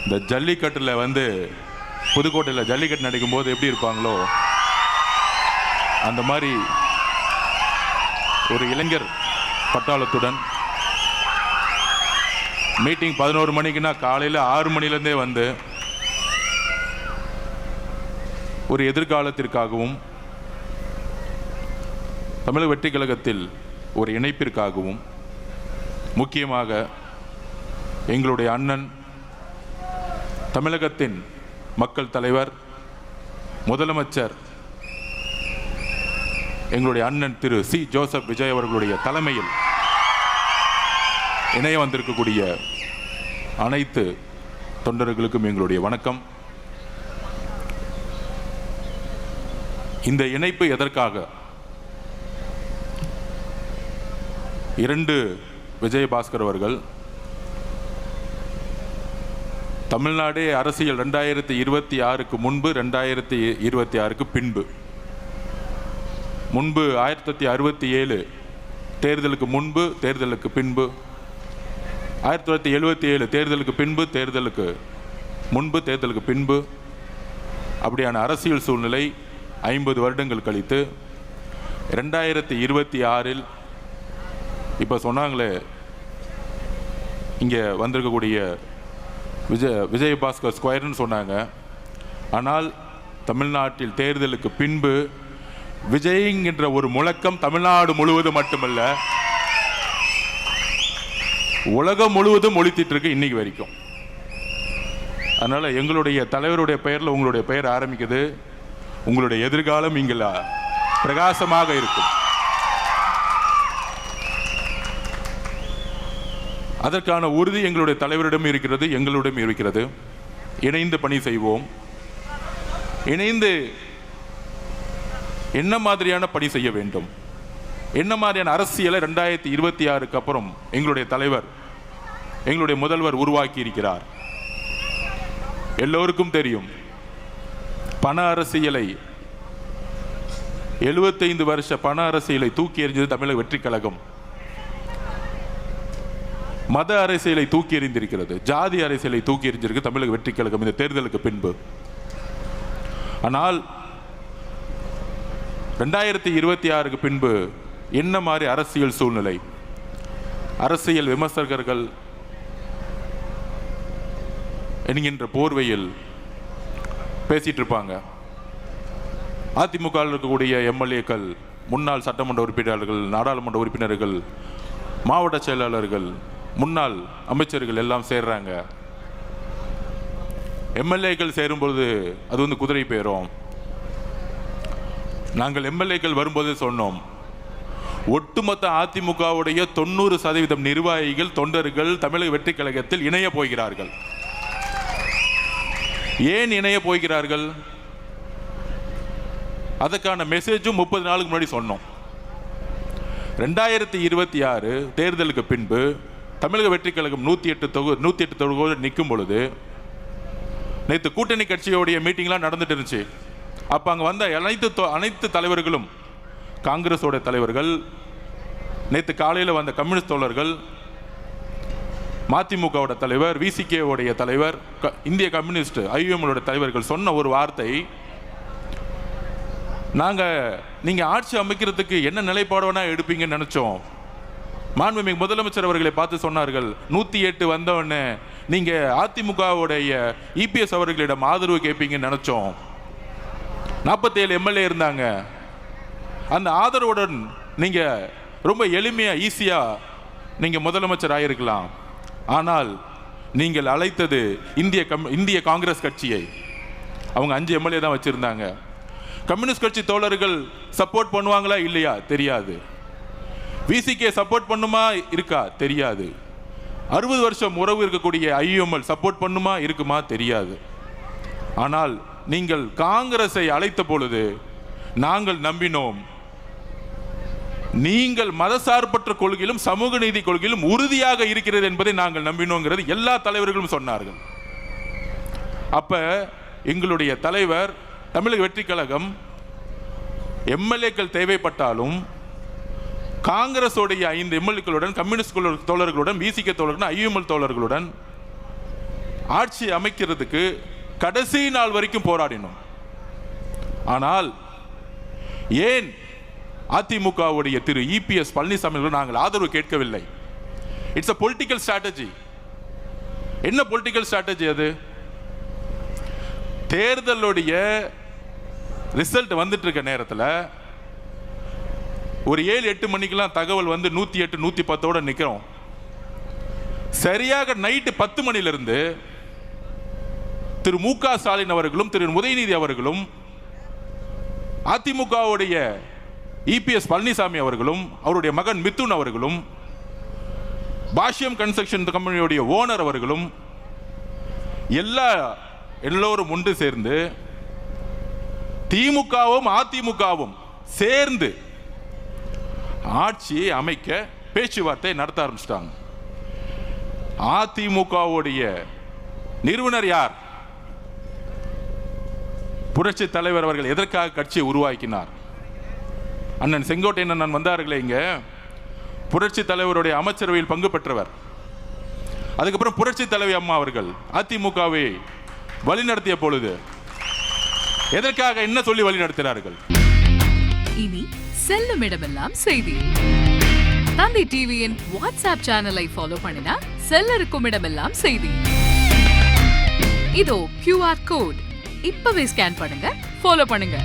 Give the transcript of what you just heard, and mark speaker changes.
Speaker 1: இந்த ஜல்லிக்கட்டில் புதுக்கோட்டையில் ஜல்லிக்கட்டு நடக்கும் போது எப்படி இருப்பாங்களோ அந்த மாதிரி ஒரு இளைஞர் பட்டாளத்துடன் மீட்டிங் 11 மணிக்குன்னா காலையில் 6 மணிலேருந்தே ஒரு எதிர்காலத்திற்காகவும் தமிழக வெற்றி கழகத்தில் ஒரு இணைப்பிற்காகவும் முக்கியமாக எங்களுடைய அண்ணன் தமிழகத்தின் மக்கள் தலைவர் முதலமைச்சர் எங்களுடைய அண்ணன் திரு சி ஜோசப் விஜய் அவர்களுடைய தலைமையில் இணைய வந்திருக்கக்கூடிய அனைத்து தொண்டர்களுக்கும் எங்களுடைய வணக்கம். இந்த இணைப்பு எதற்காக? 2 விஜயபாஸ்கர் அவர்கள் தமிழ்நாடு அரசியல் 2026க்கு முன்பு 2026க்கு பின்பு, முன்பு 1967 தேர்தலுக்கு முன்பு, தேர்தலுக்கு பின்பு, 1977 தேர்தலுக்கு பின்பு, தேர்தலுக்கு முன்பு, தேர்தலுக்கு பின்பு, அப்படியான அரசியல் சூழ்நிலை 50 வருடங்கள் கழித்து 2026 இப்போ சொன்னாங்களே இங்கே வந்திருக்கக்கூடிய விஜயபாஸ்கர் ஸ்கொயர்னு சொன்னாங்க. ஆனால் தமிழ்நாட்டில் தேர்தலுக்கு பின்பு விஜய்ங்கிற ஒரு முழக்கம் தமிழ்நாடு முழுவதும் மட்டுமல்ல உலகம் முழுவதும் ஒலித்திட்டு இருக்கு இன்னைக்கு வரைக்கும். அதனால எங்களுடைய தலைவருடைய பெயரில் உங்களுடைய பெயர் ஆரம்பிக்குது. உங்களுடைய எதிர்காலம் இங்கே பிரகாசமாக இருக்கும். அதற்கான உறுதி எங்களுடைய தலைவரிடம் இருக்கிறது, எங்களிடம் இருக்கிறது. இணைந்து பணி செய்வோம். இணைந்து என்ன மாதிரியான பணி செய்ய வேண்டும், என்ன மாதிரியான அரசியலை 2026க்கு அப்புறம் எங்களுடைய தலைவர், எங்களுடைய முதல்வர் உருவாக்கி இருக்கிறார். எல்லோருக்கும் தெரியும், பண அரசியலை 75 வருஷ பண அரசியலை தூக்கி எறிஞ்சது தமிழக வெற்றி கழகம். மத அரசியலை தூக்கி எறிந்திருக்கிறது, ஜாதி அரசியலை தூக்கி எறிஞ்சிருக்கு தமிழக வெற்றி கழகம் இந்த தேர்தலுக்கு பின்பு. ஆனால் 2026க்கு பின்பு என்ன மாதிரி அரசியல் சூழ்நிலை, அரசியல் விமர்சகர்கள் என்கின்ற போர்வையில் பேசிட்டு இருப்பாங்க. அதிமுக இருக்கக்கூடிய எம்எல்ஏக்கள், முன்னாள் சட்டமன்ற உறுப்பினர்கள், நாடாளுமன்ற உறுப்பினர்கள், மாவட்ட செயலாளர்கள், முன்னாள் அமைச்சர்கள் எல்லாம் சேர்றாங்க. எம்எல்ஏக்கள் சேரும்பொழுது அது குதிரை பேரும். நாங்கள் எம்எல்ஏக்கள் வரும்போது சொன்னோம், ஒட்டுமொத்த அதிமுகவுடைய 90% நிர்வாகிகள், தொண்டர்கள் தமிழக வெற்றி கழகத்தில் இணைய போகிறார்கள். ஏன் இணைய போகிறார்கள்? அதற்கான மெசேஜும் 30 நாளுக்கு முன்னாடி சொன்னோம். 2026 தேர்தலுக்கு பின்பு தமிழக வெற்றி கழகம் 108 தொகுதியோடு நிற்கும் பொழுது, நேற்று கூட்டணி கட்சியோடைய மீட்டிங்லாம் நடந்துட்டு இருந்துச்சு. அப்போ அங்கே வந்த அனைத்து தலைவர்களும், காங்கிரஸோட தலைவர்கள், நேற்று காலையில் வந்த கம்யூனிஸ்ட் தோழர்கள், மதிமுகவோட தலைவர், விசிகேவுடைய தலைவர், இந்திய கம்யூனிஸ்ட் ஐயுஎம்ஓட தலைவர்கள் சொன்ன ஒரு வார்த்தை, நீங்கள் ஆட்சி அமைக்கிறதுக்கு என்ன நிலைப்பாடுனா எடுப்பீங்கன்னு நினச்சோம். மாண்புமிகு முதலமைச்சர் அவர்களை பார்த்து சொன்னார்கள், 108 வந்தவொடனே நீங்கள் அதிமுகவுடைய இபிஎஸ் அவர்களிடம் ஆதரவு கேட்பீங்கன்னு நினச்சோம். 47 எம்எல்ஏ இருந்தாங்க. அந்த ஆதரவுடன் நீங்கள் ரொம்ப எளிமையாக ஈஸியாக நீங்கள் முதலமைச்சர் ஆகியிருக்கலாம். ஆனால் நீங்கள் அழைத்தது இந்திய காங்கிரஸ் கட்சியை. அவங்க 5 எம்எல்ஏ தான் வச்சுருந்தாங்க. கம்யூனிஸ்ட் கட்சி தோழர்கள் சப்போர்ட் பண்ணுவாங்களா இல்லையா தெரியாது. விசிகே சப்போர்ட் பண்ணுமா இருக்கா தெரியாது. 60 வருஷம் உறவு இருக்கக்கூடிய ஐயுஎம்எல் சப்போர்ட் பண்ணுமா இருக்குமா தெரியாது. ஆனால் நீங்கள் காங்கிரஸை அழைத்த பொழுது நாங்கள் நம்பினோம், நீங்கள் மதசார்பற்ற கொள்கையிலும் சமூக நீதி கொள்கையிலும் உறுதியாக இருக்கிறது என்பதை நாங்கள் நம்பினோங்கிறது எல்லா தலைவர்களும் சொன்னார்கள். அப்ப எங்களுடைய தலைவர், தமிழக வெற்றி கழகம் எம்எல்ஏக்கள் தேவைப்பட்டாலும் காங்கிரஸோடைய 5 எம்எல்ஏக்களுடன், கம்யூனிஸ்ட் தோழர்களுடன், விசிகே தோழர்களுடன், ஐயுஎம்எல் தோழர்களுடன் ஆட்சி அமைக்கிறதுக்கு கடைசி நாள் வரைக்கும் போராடினோம். ஆனால் ஏன் அதிமுகவுடைய திரு இபிஎஸ் பழனிசாமி நாங்கள் ஆதரவு கேட்கவில்லை? It's a political strategy. என்ன பொலிட்டிக்கல் ஸ்ட்ராட்டஜி அது? தேர்தலுடைய ரிசல்ட் வந்துட்டு இருக்க நேரத்தில் ஒரு 7-8 மணிக்கெல்லாம் தகவல் வந்து 108 110 நிற்கிறோம். சரியாக நைட்டு 10 மணிலிருந்து திரு மு.க. ஸ்டாலின் அவர்களும் திரு உதயநிதி அவர்களும் அதிமுகவுடைய இபிஎஸ் பழனிசாமி அவர்களும் அவருடைய மகன் மிதுன் அவர்களும் பாஷ்யம் கன்ஸ்ட்ரக்ஷன் கம்பெனியுடைய ஓனர் அவர்களும் எல்லோரும் ஒன்று சேர்ந்து திமுகவும் அதிமுகவும் சேர்ந்து ஆட்சியை அமைக்க பேச்சுவார்த்தை நடத்த ஆரம்பிச்சிட்டாங்க. அதிமுகவுடைய நிறுவனர் யார்? புரட்சி தலைவர் அவர்கள் எதற்காக கட்சியை உருவாக்கினார்? அண்ணன் செங்கோட்டையன் வந்தார்களே இங்க, புரட்சி தலைவருடைய அமைச்சரவையில் பங்கு பெற்றவர். அதுக்கப்புறம் புரட்சி தலைவி அம்மா அவர்கள் அதிமுகவை வழிநடத்திய பொழுது எதற்காக என்ன சொல்லி வழிநடத்தினார்கள்?
Speaker 2: இனி செல்லும் இடமெல்லாம் செய்தி. தந்தை டிவியின் வாட்ஸ்அப் சேனலை ஃபாலோ பண்ணினா செல்ல இருக்கும் இடமெல்லாம் செய்தி. இதோ QR கோட் இப்பவே ஸ்கேன் பண்ணுங்க, ஃபாலோ பண்ணுங்க.